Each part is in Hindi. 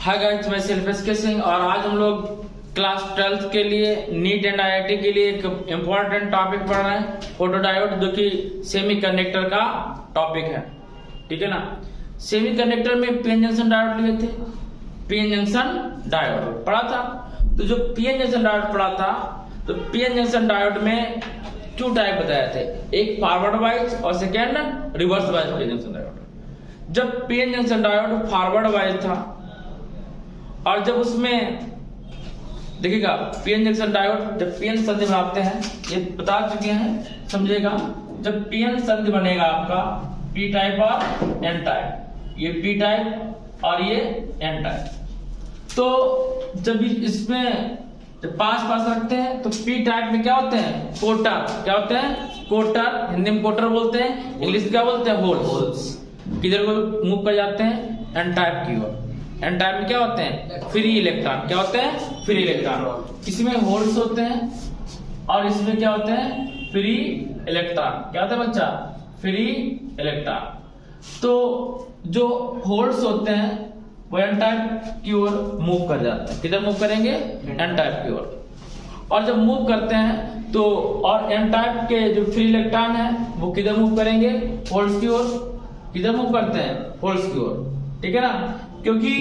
हाय गाइस, मैं सिल्वेस्टर सिंह और आज हम लोग क्लास 12th के लिए नीट एंड आईआईटी के लिए एक इम्पोर्टेंट टॉपिक पढ़ रहे हैं, फोटोडायोड, जो कि सेमीकंडक्टर का टॉपिक है। ठीक है ना। सेमीकंडक्टर में पीएन जंक्शन डायोड लिए थे, पीएन जंक्शन डायोड पढ़ा था। तो जो पीएन जंक्शन डायोड पढ़ा था, तो पीएन जंक्शन डायोड में 2 टाइप बताए थे, एक फॉरवर्ड वाइज और second reverse wise PN junction diode. जब PN junction diode forward wise था और जब उसमें देखिएगा पीएन जंक्शन डायोड, जब पीएन संधि बनाते हैं, ये बता चुके हैं, समझिएगा। जब पीएन संधि बनेगा आपका पी टाइप और एन टाइप, ये पी टाइप और ये एन टाइप, तो जब इसमें जब पास रखते हैं तो पी टाइप में क्या होते हैं, कोटर, क्या होते हैं, कोटर, हिंदी में कोटर बोलते हैं, इंग्लिश में क्या बोलते हैं, होल्स। किधर को मूव कर जाते हैं, एन टाइप की ओर। एन टाइप में क्या होते हैं, फ्री इलेक्ट्रॉन, क्या होते हैं, फ्री इलेक्ट्रॉन। इसमें होल्स होते हैं और इसमें क्या होते हैं, फ्री इलेक्ट्रॉन। क्या होता है बच्चा, फ्री इलेक्ट्रॉन। तो जो होल्स होते हैं वो एन टाइप की ओर मूव कर जाते हैं। किधर मूव करेंगे, एन टाइप की ओर। और जब मूव करते हैं तो और एन टाइप के जो फ्री इलेक्ट्रॉन है वो किधर मूव करेंगे, होल्स की ओर। किधर मूव करते हैं, होल्स की ओर। ठीक है ना। क्योंकि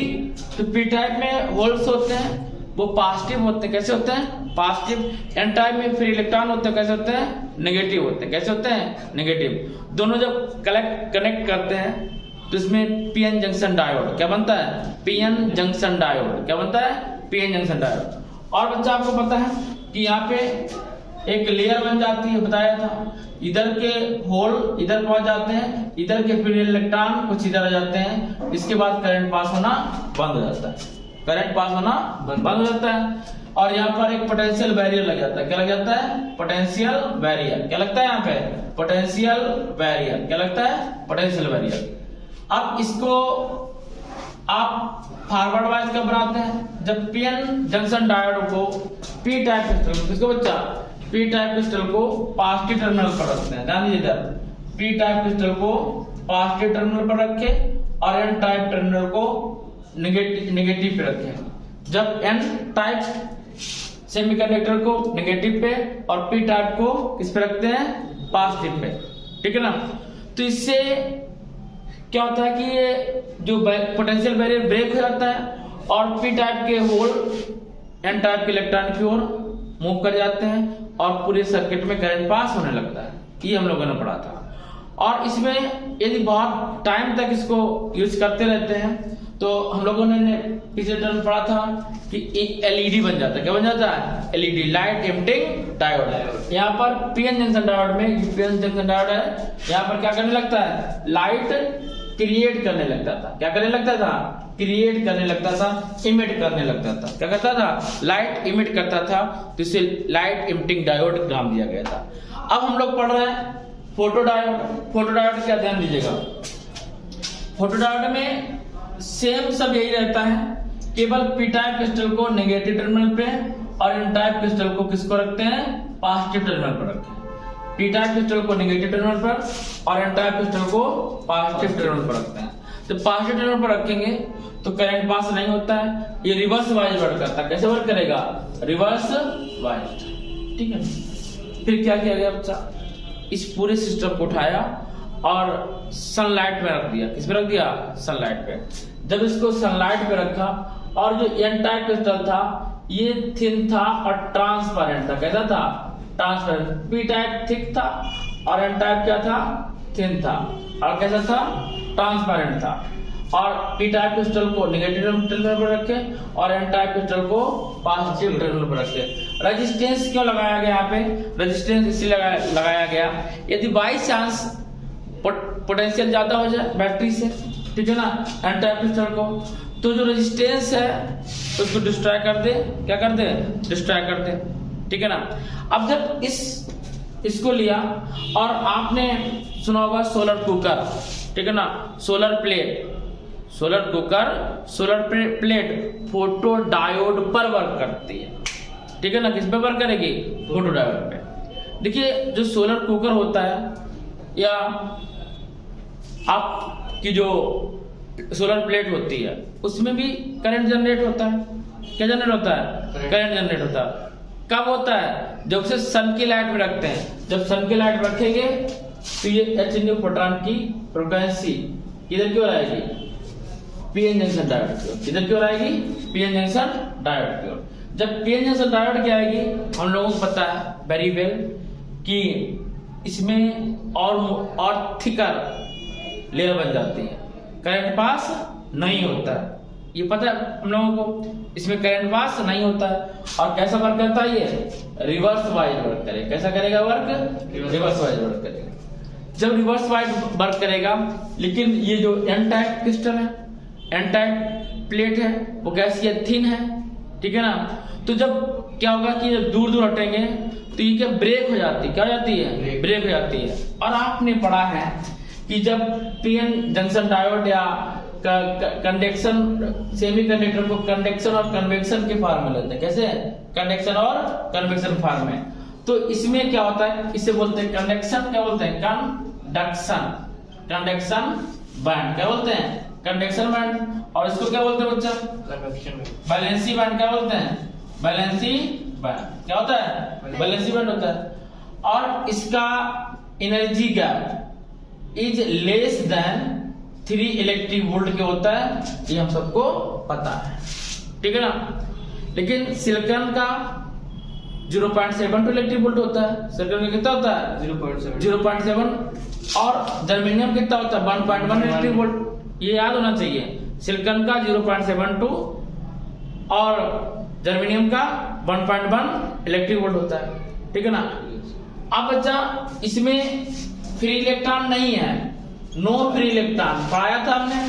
तो पी टाइप में होल्स होते हैं वो पॉजिटिव होते हैं। कैसे होते हैं, पॉजिटिव। एन टाइप में फ्री इलेक्ट्रॉन होते हैं, कैसे होते हैं, नेगेटिव होते हैं। कैसे होते हैं, नेगेटिव। दोनों जब कनेक्ट करते हैं तो इसमें पीएन जंक्शन डायोड क्या बनता है, पीएन जंक्शन डायोड। क्या बनता है, पीएन जंक्शन डायोड। और बच्चा आपको पता है कि यहाँ पे एक लेयर बन जाती है, बताया था। इधर के होल इधर पहुंच जाते हैं, इधर के फ्री इलेक्ट्रॉन कुछ इधर आ जाते हैं। इसके बाद करंट पास होना बंद हो जाता है, करंट पास होना बंद हो जाता है। और यहाँ पर एक पोटेंशियल बैरियर लग जाता है। क्या लग जाता है, पोटेंशियल बैरियर। क्या लगता है यहाँ पे, पोटेंशियल बैरियर। क्या लगता है, पोटेंशियल बैरियर। अब इसको आप फॉरवर्ड वाइज कब बनाते हैं, जब पीएन जंक्शन डायोड को पी टाइप क्रिस्टल, किसको बच्चा, पी टाइप क्रिस्टल को पॉजिटिव टर्मिनल पर रखते हैं। ध्यान दीजिए, पी टाइप क्रिस्टल को पॉजिटिव टर्मिनल पर रखे और एन टाइप टर्मिनल को नेगेटिव पे रखे। जब एन टाइप सेमीकंडक्टर को नेगेटिव पे और पी टाइप को किस पे रखते हैं, पॉजिटिव पे। ठीक है ना। तो इससे क्या होता है कि ये जो पोटेंशियल बैरियर ब्रेक हो जाता है और पी टाइप के होल एन टाइप के इलेक्ट्रॉन की ओर मूव कर जाते हैं और पूरे सर्किट में करंट पास होने लगता है। ये हम लोगों ने पढ़ा था। और इसमें यदि बहुत टाइम तक इसको यूज करते रहते हैं तो हम लोगों ने पिछले टर्म पढ़ा था कि एक एलईडी बन जाता है। क्या बन जाता है, एलईडी, लाइट इमिटिंग डायोड। यहाँ पर पीएन जंक्शन डायोड में, पीएन जंक्शन डायोड है, यहाँ पर क्या करने लगता है, लाइट क्रिएट करने लगता था। क्या करने लगता था, क्रिएट करने लगता था, इमिट करने लगता था। क्या करता था, लाइट इमिट करता था, तो इसे लाइट इमिटिंग डायोड नाम दिया गया था। अब हम लोग पढ़ रहे हैं फोटोडायोड। फोटोडायोड क्या, ध्यान दीजिएगा। फोटोडायोड में सेम सब यही रहता है, केवल पी टाइप क्रिस्टल को नेगेटिव टर्मिनल पे और एन टाइप क्रिस्टल को किसको रखते हैं, पॉजिटिव टर्मिनल पर रखते हैं। पी टाइप क्रिस्टल को नेगेटिव टर्मिनल पर और एन टाइप क्रिस्टल को पॉजिटिव टर्मिनल पर रखते हैं। जब पॉजिटिव टर्मिनल पर रखेंगे तो करंट पास नहीं होता है, ये रिवर्स वाइज वर्क करता है। कैसे वर्क करेगा, रिवर्स वाइज। ठीक है। फिर क्या किया गया बच्चा, इस पूरे सिस्टम को उठाया और सनलाइट में रख दिया। किस पे रख दिया, सनलाइट पे। जब इसको सनलाइट पे रखा और जो एन टाइप क्रिस्टल था ये थिन था और ट्रांसपेरेंट था। कैसा था, ट्रांसपेरेंट। पी टाइप थिक था और एन टाइप क्या था, थिन था। और कैसा था, ट्रांसपेरेंट था। और पी टाइप क्रिस्टल को नेगेटिव टर्मिनल पर रखे और एन टाइप क्रिस्टल को पॉजिटिव टर्मिनल पर रखे। रेजिस्टेंस क्यों लगाया गया यहाँ पे, रेजिस्टेंस इसलिए लगाया गया, यदि बाई चांस पोटेंशियल ज्यादा हो जाए बैटरी से, ठीक है ना, एन टाइप क्रिस्टल को, तो जो रेजिस्टेंस है उसको डिस्ट्रॉय कर दे। क्या कर दे, डिस्ट्रॉय कर दे। ठीक है ना। अब जब इसको लिया और आपने सुना होगा सोलर कुकर, ठीक है ना, solar plate, solar cooker, solar plate photo diode पर वर्क करती है। ठीक है ना। किस पे वर्क करेगी, फोटो डायोड पे। देखिए जो सोलर कुकर होता है या आपकी जो सोलर प्लेट होती है, उसमें भी करंट जनरेट होता है। क्या जनरेट होता है? करंट जनरेट होता है। कब होता है? जब उसे सन की लाइट में रखते हैं। जब सन की लाइट में रखेंगे तो ये HNO प्रोटॉन की फ्रीक्वेंसी इधर की ओर आएगी, पीएन जंक्शन डायोड की ओर। इधर की ओर आएगी, पीएन जंक्शन डायोड की ओर। जब पीएन जंक्शन डायोड की आएगी, हम लोगों को पता है वेरी वेल कि इसमें और थिकर लेयर बन जाती है, करंट पास नहीं होता है। ये पता है हम लोगों को, इसमें करंट पास नहीं होता है। और कैसा वर्क करता है? ये रिवर्स वाइज वर्क करेगा। कैसा करेगा वर्क? रिवर्स वाइज वर्क करेगा। जब रिवर्स वाइज वर्क करेगा, लेकिन ये जो एन टाइप क्रिस्टल है, एन टाइप प्लेट है, वो कैसी है? थिन है, ठीक है ना। तो जब क्या होगा कि जब दूर दूर हटेंगे तो ये क्या ब्रेक हो जाती है। क्या हो जाती है? ब्रेक हो जाती है। और आपने पढ़ा है कि जब पीएन जंक्शन डायोड या कंडक्शन सेमी कंडक्टर को कंडक्शन और कन्वेक्शन के फॉर्म में लेते हैं। कैसे? कंडक्शन और कन्वेक्शन फॉर्म में। तो इसमें क्या होता है? इसे बोलते हैं कंडक्शन, क्या बोलते हैं? Conduction, conduction band. क्या बोलते हैं? Conduction band. और इसको क्या बोलते हैं बच्चा? Valency band. क्या बोलते हैं? Valency band. क्या होता है? बैलेंसी बैंड होता है। और इसका energy gap is less than 3 electric volt के होता है, ये हम सबको पता है, ठीक है ना। लेकिन सिलिकॉन का 0.72 इलेक्ट्रिक वोल्ट होता है। सिलिकॉन का कितना होता है? 0.7। और जर्मेनियम कितना होता है? 1.1 इलेक्ट्रिक वोल्ट। ये याद होना चाहिए, सिलिकॉन का 0.72 और जर्मेनियम का 1.1 इलेक्ट्रिक वोल्ट होता है, ठीक है ना। अब बच्चा इसमें फ्री इलेक्ट्रॉन नहीं है, नो फ्री इलेक्ट्रॉन पढ़ाया था हमने,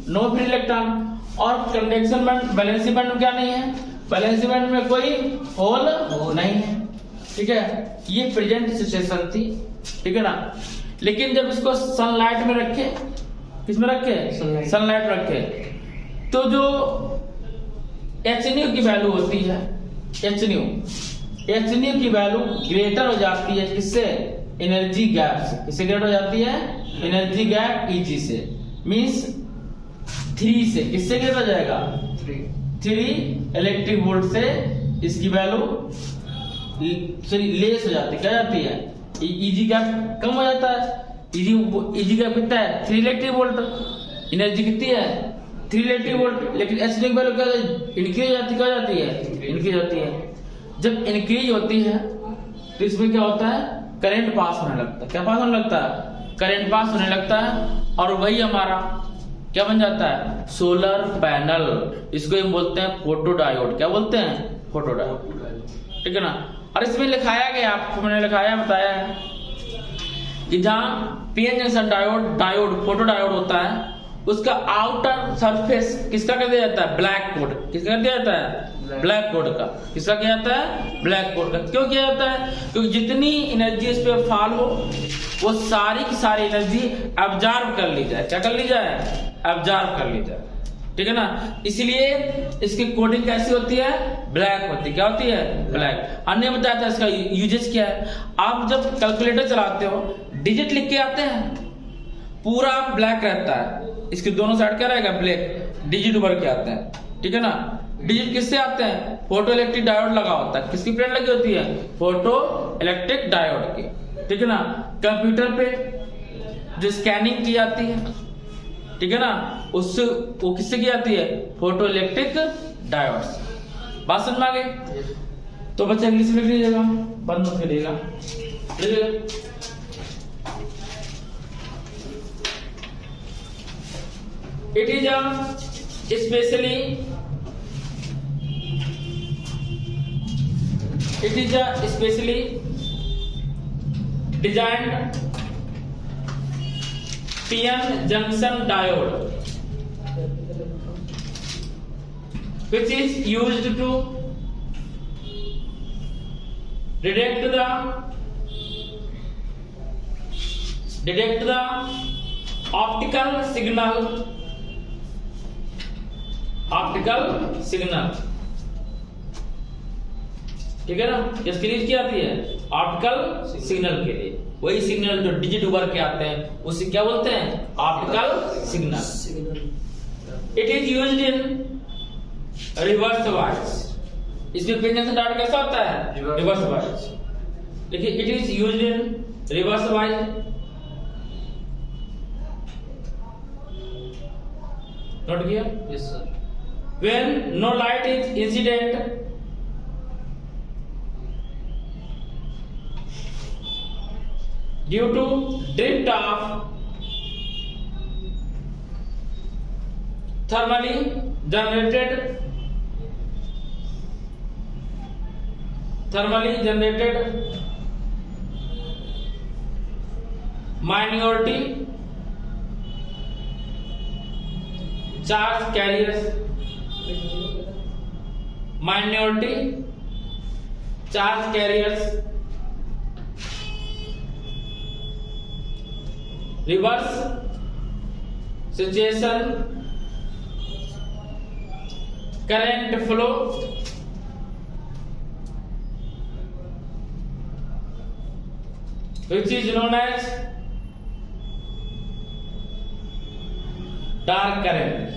नो फ्री इलेक्ट्रॉन। और कंडक्शन बैंड, बैलेंसी बैंड में क्या नहीं है? बैलेंसी बैंड में कोई होल नहीं है, ठीक है। ये प्रेजेंट सिचुएशन थी, ठीक है ना। लेकिन जब इसको सनलाइट में रखे, किसमें रखे? सनलाइट में रखे, तो जो HNO की वैल्यू होती है, HNO की वैल्यू ग्रेटर हो जाती है किससे? एनर्जी गैप से। किससे ग्रेटर हो जाती है? एनर्जी गैप Eg से, मींस 3 से। किससे ग्रेटर हो जाएगा? 3 इलेक्ट्रिक वोल्ट से इसकी वैल्यू लेस हो जाती है। क्या जाती है? Eg गैप कम हो जाता है। Eg गैप कितना है? 3 इलेक्ट्रिक वोल्ट। एनर्जी कितनी है? 3 इलेक्ट्रिक वोल्ट। लेकिन HNO की वैल्यू क्या इंक्रीज जाती? क्या जाती है? इंक्रीज होती है। जब इंक्रीज होती है तो इसमें क्या होता है? करंट पास होने लगता है। क्या पास होने लगता है? करंट पास होने लगता है। और वही हमारा क्या बन जाता है? Solar panel. इसको हम बोलते हैं फोटो डायोड। क्या बोलते हैं? फोटो डायोड, ठीक है ना। और इसमें लिखाया गया, आपको मैंने लिखाया बताया है कि जहां PN junction diode photo diode होता है, उसका आउटर सरफेस किसका कर दिया जाता है? Black code. किसका कर दिया जाता है? ब्लैक कोड का। किसका किया जाता है? ब्लैक कोड का। क्यों किया जाता है? क्योंकि जितनी एनर्जी इस पे फॉल हो, वो सारी की सारी एनर्जी अब्जॉर्ब कर ली जाए। क्या कर ली जाए? अब्जॉर्ब कर ली जाए, ठीक है ना। इसलिए इसकी कोडिंग कैसी होती है? ब्लैक होती है। क्या होती है? ब्लैक। अन्य बताया था इसका यूजेस क्या है। आप जब कैलकुलेटर चलाते हो, डिजिट लिख के आते हैं, पूरा ब्लैक रहता है, इसके दोनों साइड क्या रहेगा? ब्लैक। डिजिट उभर के आते हैं, ठीक है ना। डिजिट किससे आते हैं? फोटो इलेक्ट्रिक डायोड लगा होता है। किसकी प्लेट लगी होती है? फोटो इलेक्ट्रिक डायोड की, ठीक है ना। कंप्यूटर पे जो स्कैनिंग की जाती है, ठीक है ना, उससे वो किससे की जाती है? फोटो इलेक्ट्रिक डायोड से। बात समझ में आ गई? तो बच्चे इंग्लिश में लिख लीजिएगा, बंद मत करिएगा। It is a specially designed PN junction diode which is used to detect the optical signal, ठीक है ना। किसके लिए की आती है? ऑप्टिकल सिग्नल के लिए। वही सिग्नल जो डिजिट उभर के आते हैं उसे क्या बोलते हैं? Optical signal, It is used in reverse voice. इसमें प्रेजेंस डाउट कैसा होता है? Reverse bias. देखिए, it is used in reverse voice. Note किया? Yes, sir. When no light is incident, due to drift of thermally generated minority charge carriers, reverse situation current flow, which is known as dark current.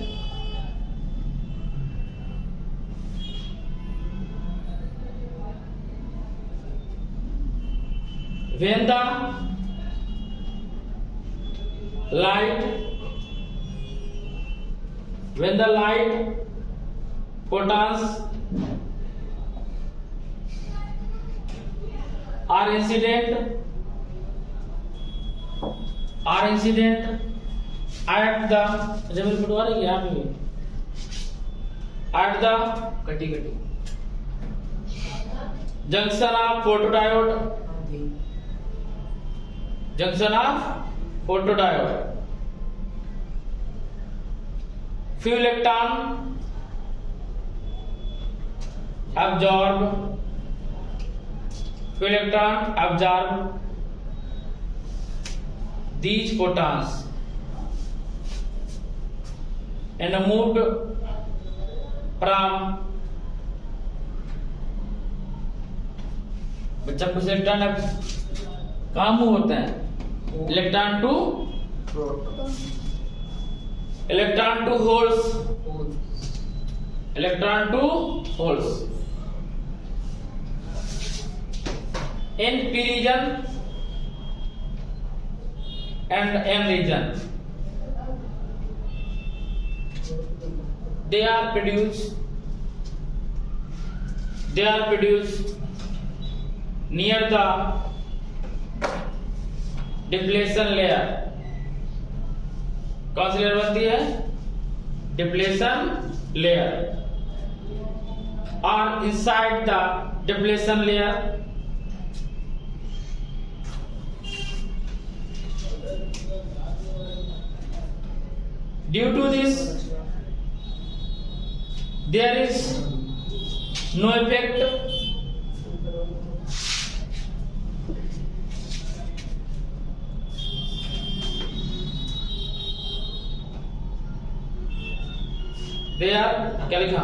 When the light photons are incident at the junction of photodiode, few electron absorb these photons and moved from बच्चा कुछ इलेक्ट्रॉन कहाँ मूव होते हैं? Electron to holes in p region and n region. They are produced near the depletion layer. कौन सी लेयर बनती है? Depletion layer. Or inside the depletion layer, due to this, there is no effect क्या लिखा?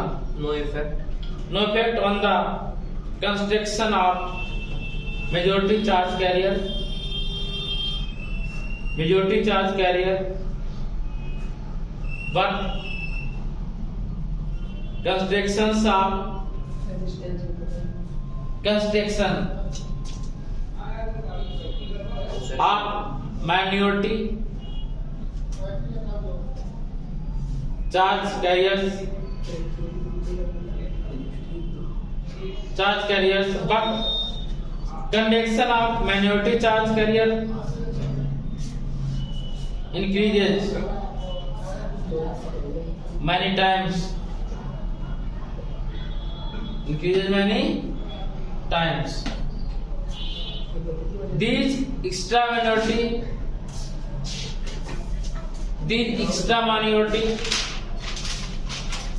No effect on the construction of majority charge carrier, but construction of minority charge carriers, but conduction of minority charge carrier increases many times. These extra minority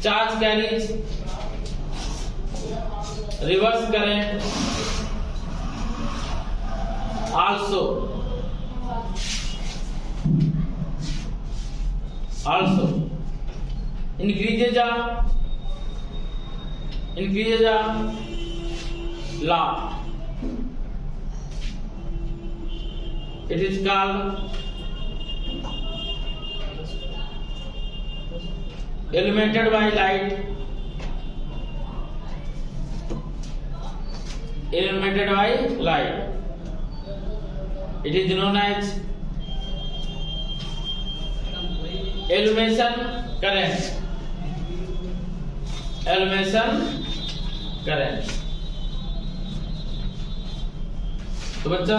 charge carries reverse current also increases a lot. It is called illuminated by light, illuminated by light, it is known as illumination current, illumination current। तो बच्चा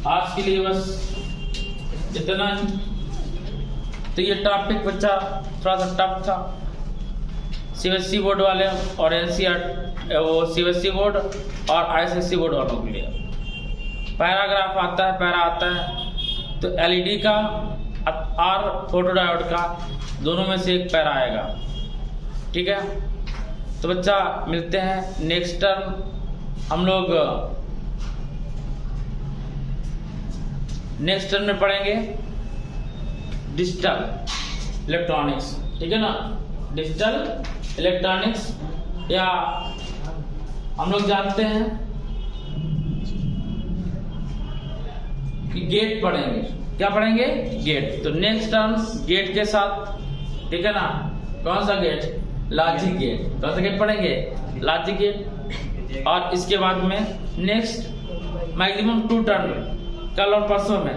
आज के लिए बस इतना ही। तो ये टॉपिक बच्चा थोड़ा सा टफ था सीबीएसई बोर्ड वाले और एनसीईआरटी वो सीबीएसई बोर्ड और आईसीएसई बोर्ड वालों के लिए। पैराग्राफ आता है, पैरा आता है, तो एलईडी का और फोटो डायोड का दोनों में से एक पैरा आएगा। ठीक है, तो बच्चा मिलते हैं नेक्स्ट टर्म। हम लोग नेक्स्ट टर्म में पढ़ेंगे डिजिटल इलेक्ट्रॉनिक्स। ठीक है ना, डिजिटल इलेक्ट्रॉनिक्स, या हम लोग जानते हैं कि गेट पढ़ेंगे। क्या पढ़ेंगे? गेट। तो नेक्स्ट टर्म गेट के साथ, ठीक है ना, कौन सा गेट? Logic gate. कौन सा गेट पढ़ेंगे? Logic gate. और इसके बाद में नेक्स्ट मैक्सिमम 2 टर्म कल और परसों में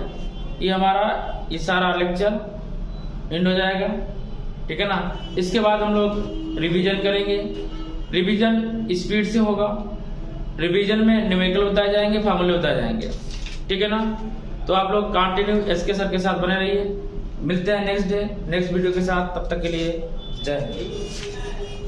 ये हमारा ये सारा लेक्चर एंड हो जाएगा। ठीक है ना, इसके बाद हम लोग रिवीजन करेंगे। रिवीजन स्पीड से होगा। रिवीजन में न्यूमेरिकल बताए जाएंगे, फार्मूले बताए जाएंगे। ठीक है ना, तो आप लोग कंटिन्यू एसके सर के साथ बने रहिए। मिलते हैं नेक्स्ट डे नेक्स्ट वीडियो के साथ। तब तक के लिए जय हिंद।